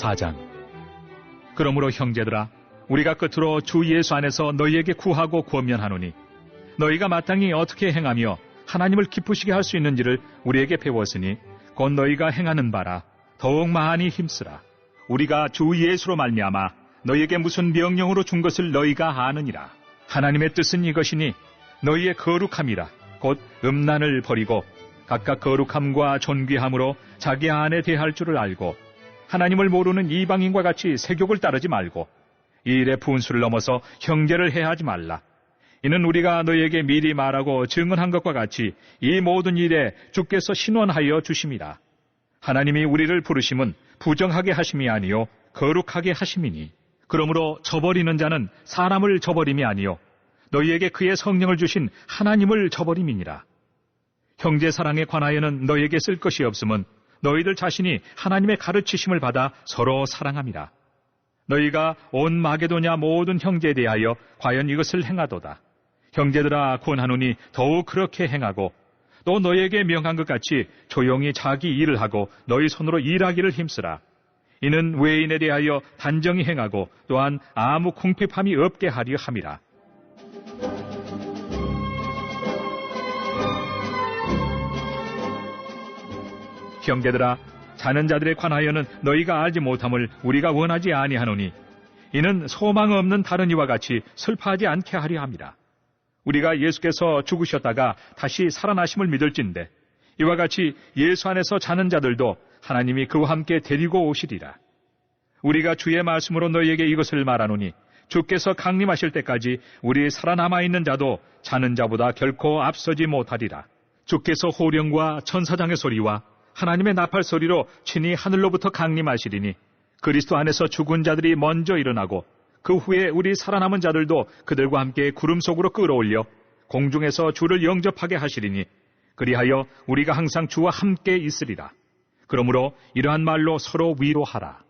4장. 그러므로 형제들아, 우리가 끝으로 주 예수 안에서 너희에게 구하고 권면하노니 너희가 마땅히 어떻게 행하며 하나님을 기쁘시게 할 수 있는지를 우리에게 배웠으니 곧 너희가 행하는 바라 더욱 많이 힘쓰라. 우리가 주 예수로 말미암아 너희에게 무슨 명령으로 준 것을 너희가 아느니라. 하나님의 뜻은 이것이니 너희의 거룩함이라. 곧 음란을 버리고 각각 거룩함과 존귀함으로 자기 안에 대할 줄을 알고 하나님을 모르는 이방인과 같이 세욕을 따르지 말고 이 일의 분수를 넘어서 형제를 해하지 말라. 이는 우리가 너희에게 미리 말하고 증언한 것과 같이 이 모든 일에 주께서 신원하여 주심이라. 하나님이 우리를 부르심은 부정하게 하심이 아니요 거룩하게 하심이니 그러므로 저버리는 자는 사람을 저버림이 아니요 너희에게 그의 성령을 주신 하나님을 저버림이니라. 형제 사랑에 관하여는 너희에게 쓸 것이 없음은 너희들 자신이 하나님의 가르치심을 받아 서로 사랑함이라. 너희가 온 마게도냐 모든 형제에 대하여 과연 이것을 행하도다. 형제들아 권하노니 더욱 그렇게 행하고 또 너희에게 명한 것 같이 조용히 자기 일을 하고 너희 손으로 일하기를 힘쓰라. 이는 외인에 대하여 단정히 행하고 또한 아무 궁핍함이 없게 하려 함이라. 형제들아, 자는 자들에 관하여는 너희가 알지 못함을 우리가 원하지 아니하노니 이는 소망 없는 다른 이와 같이 슬퍼하지 않게 하려 함이라. 우리가 예수께서 죽으셨다가 다시 살아나심을 믿을진대 이와 같이 예수 안에서 자는 자들도 하나님이 그와 함께 데리고 오시리라. 우리가 주의 말씀으로 너희에게 이것을 말하노니 주께서 강림하실 때까지 우리 살아남아 있는 자도 자는 자보다 결코 앞서지 못하리라. 주께서 호령과 천사장의 소리와 하나님의 나팔 소리로 친히 하늘로부터 강림하시리니 그리스도 안에서 죽은 자들이 먼저 일어나고 그 후에 우리 살아남은 자들도 그들과 함께 구름 속으로 끌어올려 공중에서 주를 영접하게 하시리니 그리하여 우리가 항상 주와 함께 있으리라. 그러므로 이러한 말로 서로 위로하라.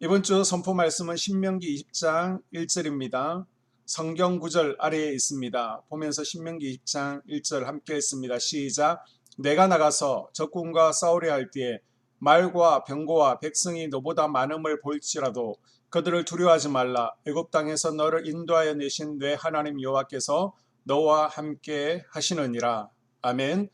이번 주 선포 말씀은 신명기 20장 1절입니다. 성경 구절 아래에 있습니다. 보면서 신명기 20장 1절 함께 했습니다. 시작. 내가 나가서 적군과 싸우려 할 때에 말과 병거와 백성이 너보다 많음을 볼지라도 그들을 두려워하지 말라. 애굽 땅에서 너를 인도하여 내신 내 하나님 여호와께서 너와 함께 하시느니라. 아멘.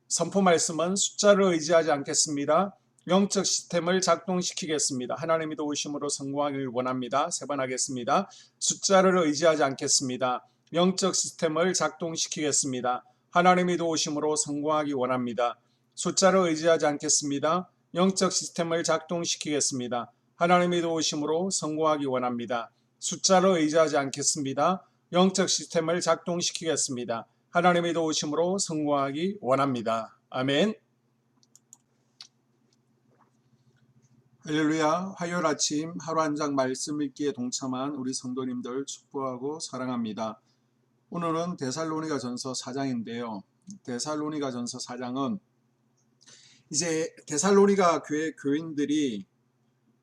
선포 말씀은 숫자를 의지하지 않겠습니다. 영적 시스템을 작동시키겠습니다. 하나님이 도우심으로 성공하기를 원합니다. 세 번 하겠습니다. 숫자를 의지하지 않겠습니다. 영적 시스템을 작동시키겠습니다. 하나님이 도우심으로 성공하기 원합니다. 숫자를 의지하지 않겠습니다. 영적 시스템을 작동시키겠습니다. 하나님이 도우심으로 성공하기 원합니다. 숫자를 의지하지 않겠습니다. 영적 시스템을 작동시키겠습니다. 하나님이 도우심으로 성공하기 원합니다. 아멘. 할렐루야. 화요일 아침 하루 한 장 말씀 읽기에 동참한 우리 성도님들 축복하고 사랑합니다. 오늘은 데살로니가 전서 4장인데요. 데살로니가 전서 4장은 이제 데살로니가 교회 교인들이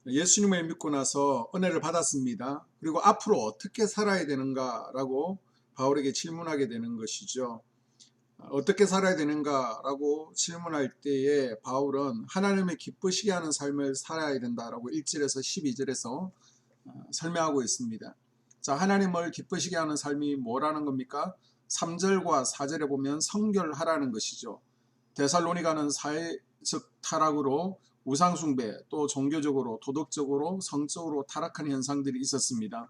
예수님을 믿고 나서 은혜를 받았습니다. 그리고 앞으로 어떻게 살아야 되는가라고 바울에게 질문하게 되는 것이죠. 어떻게 살아야 되는가라고 질문할 때에 바울은 하나님을 기쁘시게 하는 삶을 살아야 된다라고 1절에서 12절에서 설명하고 있습니다. 자, 하나님을 기쁘시게 하는 삶이 뭐라는 겁니까? 3절과 4절에 보면 성결하라는 것이죠. 데살로니가는 사회적 타락으로 우상숭배, 또 종교적으로, 도덕적으로, 성적으로 타락한 현상들이 있었습니다.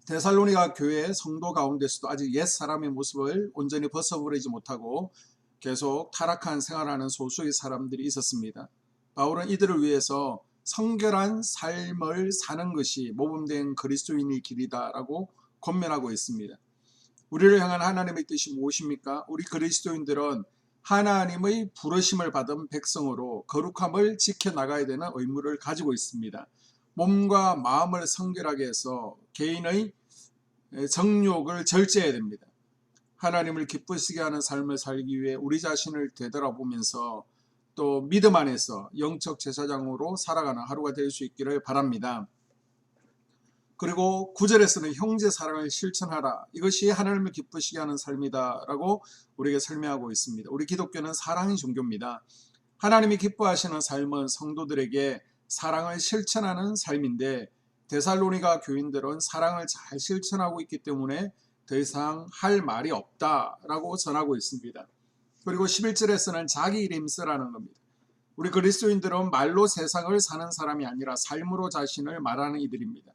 데살로니가 교회 성도 가운데서도 아직 옛 사람의 모습을 온전히 벗어버리지 못하고 계속 타락한 생활하는 소수의 사람들이 있었습니다. 바울은 이들을 위해서 성결한 삶을 사는 것이 모범된 그리스도인의 길이다라고 권면하고 있습니다. 우리를 향한 하나님의 뜻이 무엇입니까? 우리 그리스도인들은 하나님의 부르심을 받은 백성으로 거룩함을 지켜나가야 되는 의무를 가지고 있습니다. 몸과 마음을 성결하게 해서 개인의 정욕을 절제해야 됩니다. 하나님을 기쁘시게 하는 삶을 살기 위해 우리 자신을 되돌아보면서 또 믿음 안에서 영적 제사장으로 살아가는 하루가 될 수 있기를 바랍니다. 그리고 9절에서는 형제 사랑을 실천하라. 이것이 하나님을 기쁘시게 하는 삶이다 라고 우리에게 설명하고 있습니다. 우리 기독교는 사랑의 종교입니다. 하나님이 기뻐하시는 삶은 성도들에게 사랑을 실천하는 삶인데 데살로니가 교인들은 사랑을 잘 실천하고 있기 때문에 더 이상 할 말이 없다라고 전하고 있습니다. 그리고 11절에서는 자기 이름 쓰라는 겁니다. 우리 그리스도인들은 말로 세상을 사는 사람이 아니라 삶으로 자신을 말하는 이들입니다.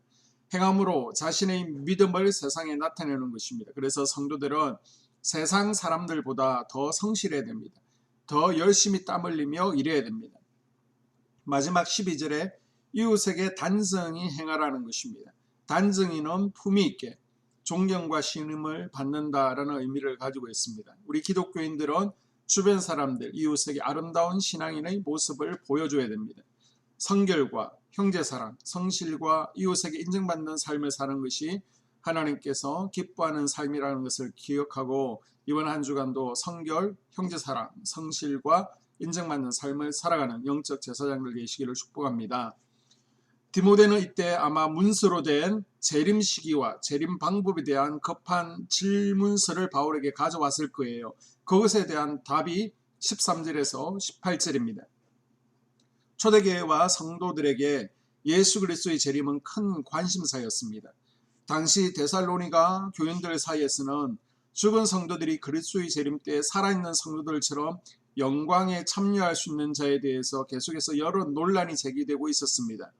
행함으로 자신의 믿음을 세상에 나타내는 것입니다. 그래서 성도들은 세상 사람들보다 더 성실해야 됩니다. 더 열심히 땀 흘리며 일해야 됩니다. 마지막 12절에 이웃에게 단정히 행하라는 것입니다. 단정히는 품위 있게 존경과 신임을 받는다라는 의미를 가지고 있습니다. 우리 기독교인들은 주변 사람들, 이웃에게 아름다운 신앙인의 모습을 보여줘야 됩니다. 성결과 형제사랑, 성실과 이웃에게 인정받는 삶을 사는 것이 하나님께서 기뻐하는 삶이라는 것을 기억하고 이번 한 주간도 성결, 형제사랑, 성실과 인정받는 삶을 살아가는 영적 제사장들 되시기를 축복합니다. 디모데는 이때 아마 문서로 된 재림 시기와 재림 방법에 대한 급한 질문서를 바울에게 가져왔을 거예요. 그것에 대한 답이 13절에서 18절입니다. 초대교회와 성도들에게 예수 그리스도의 재림은 큰 관심사였습니다. 당시 데살로니가 교인들 사이에서는 죽은 성도들이 그리스도의 재림 때 살아있는 성도들처럼 영광에 참여할 수 있는 자에 대해서 계속해서 여러 논란이 제기되고 있었습니다.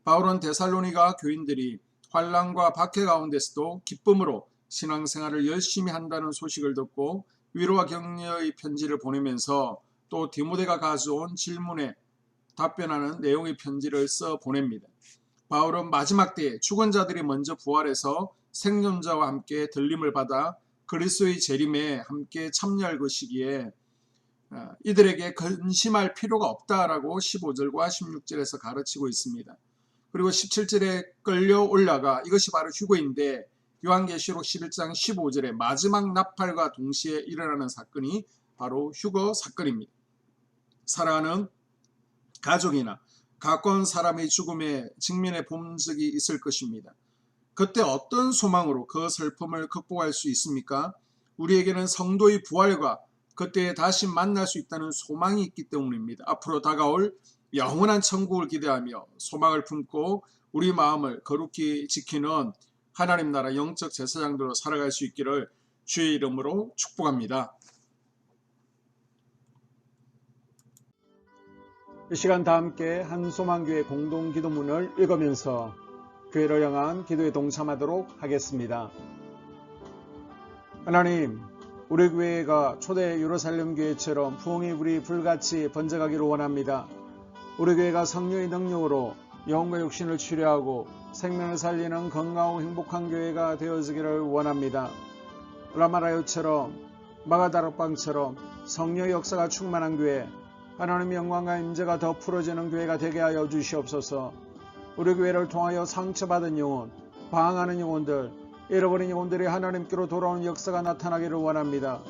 바울은 데살로니가 교인들이 환난과 박해 가운데서도 기쁨으로 신앙생활을 열심히 한다는 소식을 듣고 위로와 격려의 편지를 보내면서 또 디모데가 가져온 질문에 답변하는 내용의 편지를 써 보냅니다. 바울은 마지막 때에 죽은 자들이 먼저 부활해서 생존자와 함께 들림을 받아 그리스도의 재림에 함께 참여할 것이기에 이들에게 근심할 필요가 없다라고 15절과 16절에서 가르치고 있습니다. 그리고 17절에 끌려 올라가 이것이 바로 휴거인데 요한계시록 11장 15절에 마지막 나팔과 동시에 일어나는 사건이 바로 휴거 사건입니다. 사랑하는 가족이나 가까운 사람의 죽음에 직면해 본 적이 있을 것입니다. 그때 어떤 소망으로 그 슬픔을 극복할 수 있습니까? 우리에게는 성도의 부활과 그때 다시 만날 수 있다는 소망이 있기 때문입니다. 앞으로 다가올 영원한 천국을 기대하며 소망을 품고 우리 마음을 거룩히 지키는 하나님 나라 영적 제사장들로 살아갈 수 있기를 주의 이름으로 축복합니다. 이 시간 다 함께 한소망교회 공동기도문을 읽으면서 교회를 향한 기도에 동참하도록 하겠습니다. 하나님, 우리 교회가 초대 예루살렘 교회처럼 부흥이 우리 불같이 번져가기를 원합니다. 우리 교회가 성령의 능력으로 영혼과 육신을 치료하고 생명을 살리는 건강하고 행복한 교회가 되어지기를 원합니다. 라마라요처럼 마가다락방처럼 성령의 역사가 충만한 교회, 하나님의 영광과 임재가 더 풀어지는 교회가 되게 하여 주시옵소서. 우리 교회를 통하여 상처받은 영혼, 방황하는 영혼들, 잃어버린 영혼들이 하나님께로 돌아오는 역사가 나타나기를 원합니다.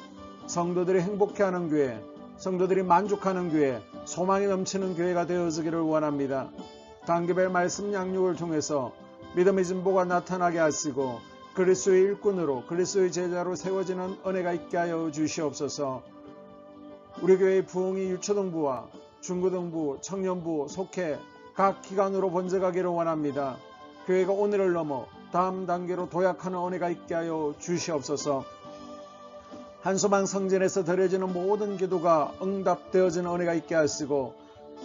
성도들이 행복해하는 교회, 성도들이 만족하는 교회, 소망이 넘치는 교회가 되어지기를 원합니다. 단계별 말씀 양육을 통해서 믿음의 진보가 나타나게 하시고 그리스도의 일꾼으로 그리스도의 제자로 세워지는 은혜가 있게 하여 주시옵소서. 우리 교회의 부흥이 유초등부와 중고등부, 청년부, 속회 각 기관으로 번져가기를 원합니다. 교회가 오늘을 넘어 다음 단계로 도약하는 은혜가 있게 하여 주시옵소서. 한소망 성전에서 드려지는 모든 기도가 응답되어지는 은혜가 있게 하시고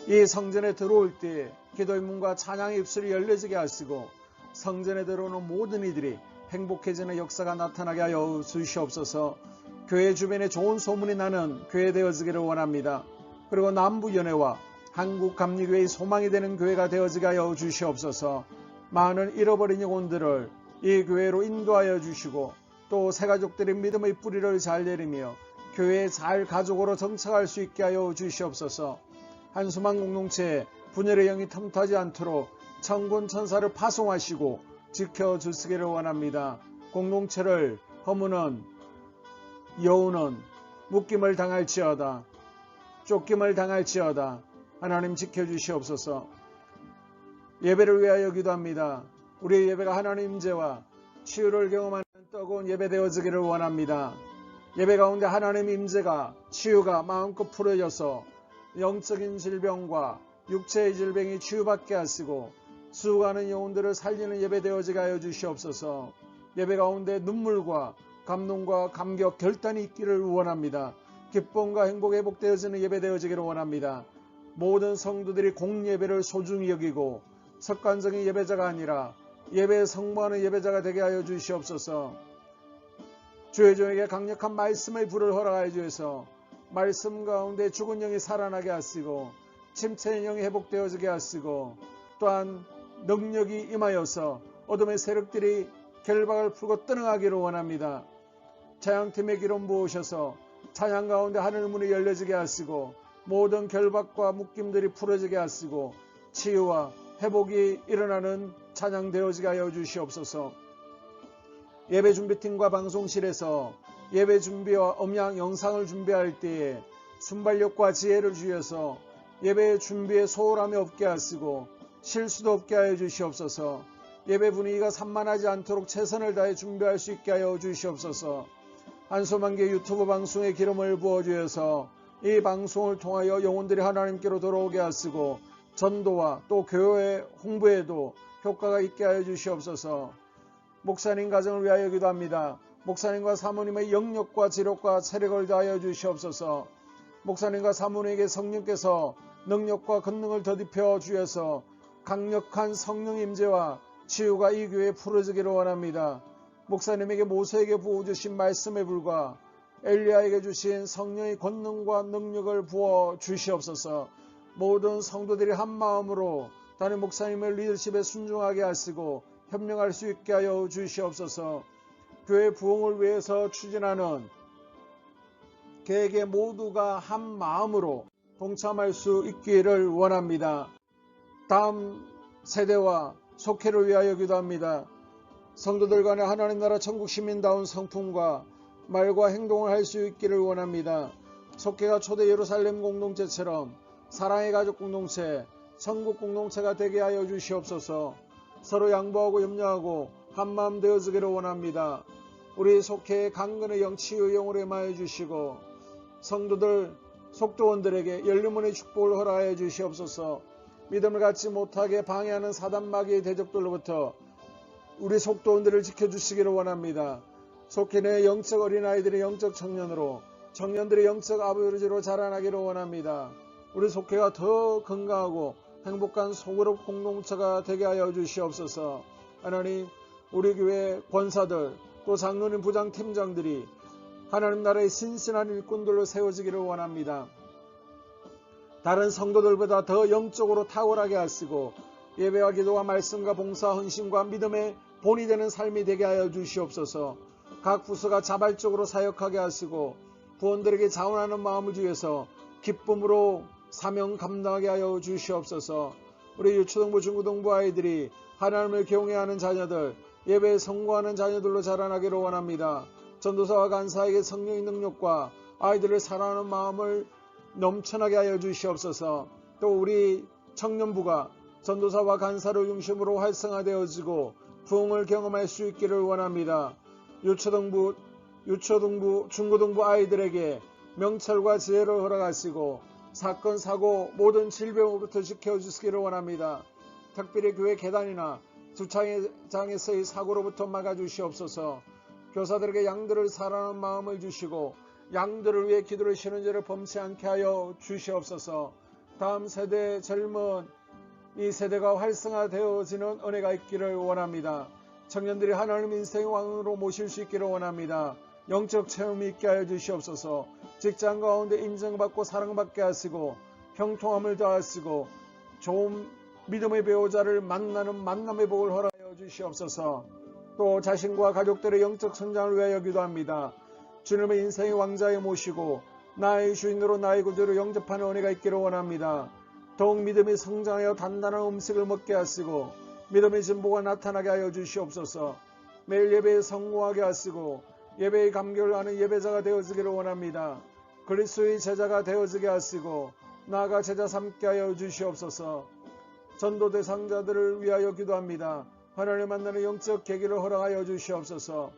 이 성전에 들어올 때 기도의 문과 찬양의 입술이 열려지게 하시고 성전에 들어오는 모든 이들이 행복해지는 역사가 나타나게 하여 주시옵소서. 교회 주변에 좋은 소문이 나는 교회 되어지기를 원합니다. 그리고 남부연회와 한국감리교회의 소망이 되는 교회가 되어지게 하여 주시옵소서. 많은 잃어버린 영혼들을 이 교회로 인도하여 주시고 또 새가족들의 믿음의 뿌리를 잘 내리며 교회에 잘 가족으로 정착할 수 있게 하여 주시옵소서. 한소망 공동체에 분열의 영이 틈타지 않도록 천군 천사를 파송하시고 지켜주시기를 원합니다. 공동체를 허무는 여우는 묶임을 당할지어다, 쫓김을 당할지어다. 하나님 지켜주시옵소서. 예배를 위하여 기도합니다. 우리의 예배가 하나님 임재와 치유를 경험하는 뜨거운 예배 되어지기를 원합니다. 예배 가운데 하나님 임재가 치유가 마음껏 풀어져서 영적인 질병과 육체의 질병이 치유받게 하시고 수고하는 영혼들을 살리는 예배 되어지게 하여 주시옵소서. 예배 가운데 눈물과 감동과 감격, 결단이 있기를 원합니다. 기쁨과 행복 회복되어지는 예배 되어지기를 원합니다. 모든 성도들이 공예배를 소중히 여기고 습관적인 예배자가 아니라 예배에 성모하는 예배자가 되게 하여 주시옵소서. 주의 종에게 강력한 말씀의 불을 허락하여 주셔서 말씀 가운데 죽은 영이 살아나게 하시고 침체의 영이 회복되어지게 하시고 또한 능력이 임하여서 어둠의 세력들이 결박을 풀고 떠나가기를 원합니다. 찬양팀의 기름 부으셔서 찬양 가운데 하늘 문이 열려지게 하시고 모든 결박과 묶임들이 풀어지게 하시고 치유와 회복이 일어나는 찬양 되어지게 하여 주시옵소서. 예배 준비팀과 방송실에서 예배 준비와 음향 영상을 준비할 때에 순발력과 지혜를 주셔서 예배 준비에 소홀함이 없게 하시고 실수도 없게 하여 주시옵소서. 예배 분위기가 산만하지 않도록 최선을 다해 준비할 수 있게 하여 주시옵소서. 한소만개 유튜브 방송에 기름을 부어주셔서 이 방송을 통하여 영혼들이 하나님께로 돌아오게 하시고 전도와 또 교회 홍보에도 효과가 있게 하여 주시옵소서. 목사님 가정을 위하여 기도합니다. 목사님과 사모님의 영력과 지력과 체력을 다하여 주시옵소서. 목사님과 사모님에게 성령께서 능력과 권능을 더딥혀 주셔서 강력한 성령 임재와 치유가 이 교회에 풀어지기를 원합니다. 목사님에게 모세에게 부어주신 말씀의 불과 엘리야에게 주신 성령의 권능과 능력을 부어 주시옵소서. 모든 성도들이 한 마음으로 담임 목사님의 리더십에 순종하게 하시고 협력할 수 있게 하여 주시옵소서. 교회 부흥을 위해서 추진하는 계획에 모두가 한 마음으로 동참할 수 있기를 원합니다. 다음 세대와 속회를 위하여 기도합니다. 성도들 간에 하나님 나라 천국 시민다운 성품과 말과 행동을 할 수 있기를 원합니다. 속회가 초대 예루살렘 공동체처럼 사랑의 가족 공동체, 천국 공동체가 되게 하여 주시옵소서. 서로 양보하고 염려하고 한마음 되어지기를 원합니다. 우리 속회의 강건의 영 치유 영으로 임하여 주시고 성도들 속도원들에게 열림문의 축복을 허락하여 주시옵소서. 믿음을 갖지 못하게 방해하는 사단 마귀의 대적들로부터 우리 속도원들을 지켜주시기를 원합니다. 속회 내 영적 어린아이들의 영적 청년으로 청년들의 영적 아버지로 자라나기를 원합니다. 우리 속회가 더 건강하고 행복한 소그룹 공동체가 되게 하여 주시옵소서. 하나님, 우리 교회 권사들 또 장로님 부장 팀장들이 하나님 나라의 신실한 일꾼들로 세워지기를 원합니다. 다른 성도들보다 더 영적으로 탁월하게 하시고 예배와 기도와 말씀과 봉사 헌신과 믿음의 본이 되는 삶이 되게 하여 주시옵소서. 각 부서가 자발적으로 사역하게 하시고 부원들에게 자원하는 마음을 주셔서 기쁨으로 사명 감당하게 하여 주시옵소서. 우리 유초등부 중고등부 아이들이 하나님을 경외하는 자녀들, 예배에 성공하는 자녀들로 자라나기를 원합니다. 전도사와 간사에게 성령의 능력과 아이들을 사랑하는 마음을 넘쳐나게 하여 주시옵소서. 또 우리 청년부가 전도사와 간사를 중심으로 활성화되어지고 부흥을 경험할 수 있기를 원합니다. 유초등부, 중고등부 아이들에게 명철과 지혜를 허락하시고 사건, 사고, 모든 질병으로부터 지켜주시기를 원합니다. 특별히 교회 계단이나 주차장에서의 사고로부터 막아주시옵소서. 교사들에게 양들을 사랑하는 마음을 주시고 양들을 위해 기도를 쉬는 죄를 범치 않게 하여 주시옵소서. 다음 세대 젊은 이 세대가 활성화되어지는 은혜가 있기를 원합니다. 청년들이 하나님 인생의 왕으로 모실 수 있기를 원합니다. 영적 체험이 있게 하여 주시옵소서. 직장 가운데 인정받고 사랑받게 하시고 형통함을 더하시고 좋은 믿음의 배우자를 만나는 만남의 복을 허락하여 주시옵소서. 또 자신과 가족들의 영적 성장을 위하여 기도합니다. 주님의 인생의 왕자에 모시고 나의 주인으로 나의 구주로 영접하는 은혜가 있기를 원합니다. 더욱 믿음이 성장하여 단단한 음식을 먹게 하시고 믿음의 진보가 나타나게 하여 주시옵소서. 매일 예배에 성공하게 하시고 예배의 감격을 아는 예배자가 되어지기를 원합니다. 그리스도의 제자가 되어지게 하시고 나아가 제자 삼게 하여 주시옵소서. 전도 대상자들을 위하여 기도합니다. 하나님 만나는 영적 계기를 허락하여 주시옵소서.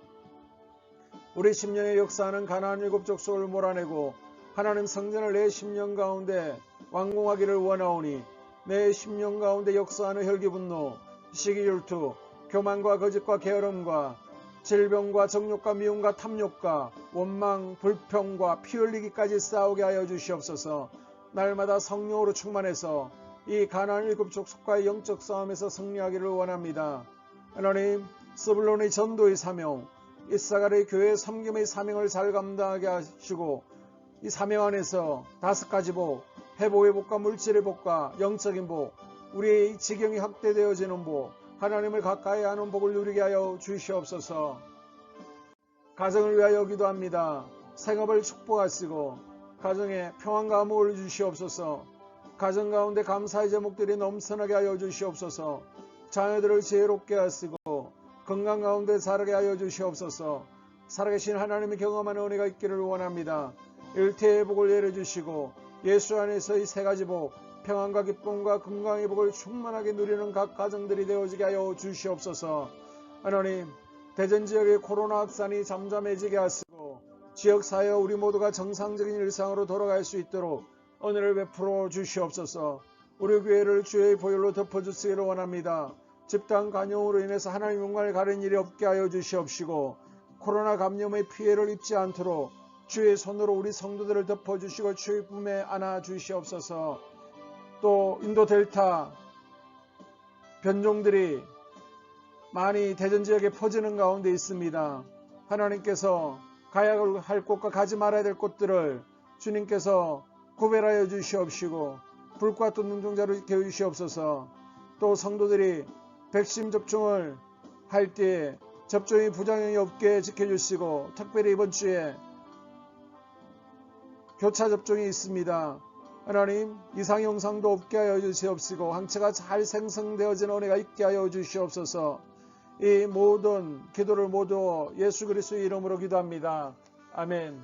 우리 10년의 역사하는 가나안 일곱 족속을 몰아내고 하나님 성전을 내 심령 가운데 완공하기를 원하오니 내 심령 가운데 역사하는 혈기분노, 시기질투, 교만과 거짓과 게으름과 질병과 정욕과 미움과 탐욕과 원망, 불평과 피 흘리기까지 싸우게 하여 주시옵소서. 날마다 성령으로 충만해서 이 가나안 7 족속과의 영적 싸움에서 승리하기를 원합니다. 하나님, 스불론의 전도의 사명, 이사갈의 교회 섬김의 사명을 잘 감당하게 하시고 이 사명 안에서 5가지 복, 회복의 복과 물질의 복과 영적인 복, 우리의 지경이 확대되어지는 복, 하나님을 가까이 하는 복을 누리게 하여 주시옵소서. 가정을 위하여 기도합니다. 생업을 축복하시고 가정에 평안과 안목을 주시옵소서. 가정 가운데 감사의 제목들이 넘쳐나게 하여 주시옵소서. 자녀들을 지혜롭게 하시고 건강 가운데 자라게 하여 주시옵소서. 살아계신 하나님의 경험하는 은혜가 있기를 원합니다. 일태의 복을 내려주시고 예수 안에서의 3가지 복, 평안과 기쁨과 건강의 복을 충만하게 누리는 각 가정들이 되어지게 하여 주시옵소서. 하나님, 대전 지역의 코로나 확산이 잠잠해지게 하시고 지역사회 우리 모두가 정상적인 일상으로 돌아갈 수 있도록 은혜를 베풀어 주시옵소서. 우리 교회를 주의 보혈로 덮어주시기를 원합니다. 집단 감염으로 인해서 하나님 영광을 가리는 일이 없게 하여 주시옵시고 코로나 감염의 피해를 입지 않도록 주의 손으로 우리 성도들을 덮어주시고 주의 품에 안아 주시옵소서. 또 인도 델타 변종들이 많이 대전 지역에 퍼지는 가운데 있습니다. 하나님께서 가야 할 곳과 가지 말아야 될 곳들을 주님께서 구별하여 주시옵시고 불과 또 눈동자로 깨우시옵소서. 또 성도들이 백신 접종을 할 때에 접종이 부작용이 없게 지켜주시고 특별히 이번 주에 교차 접종이 있습니다. 하나님, 이상 영상도 없게 하여 주시옵시고 항체가 잘 생성되어지는 은혜가 있게 하여 주시옵소서. 이 모든 기도를 모두 예수 그리스도의 이름으로 기도합니다. 아멘.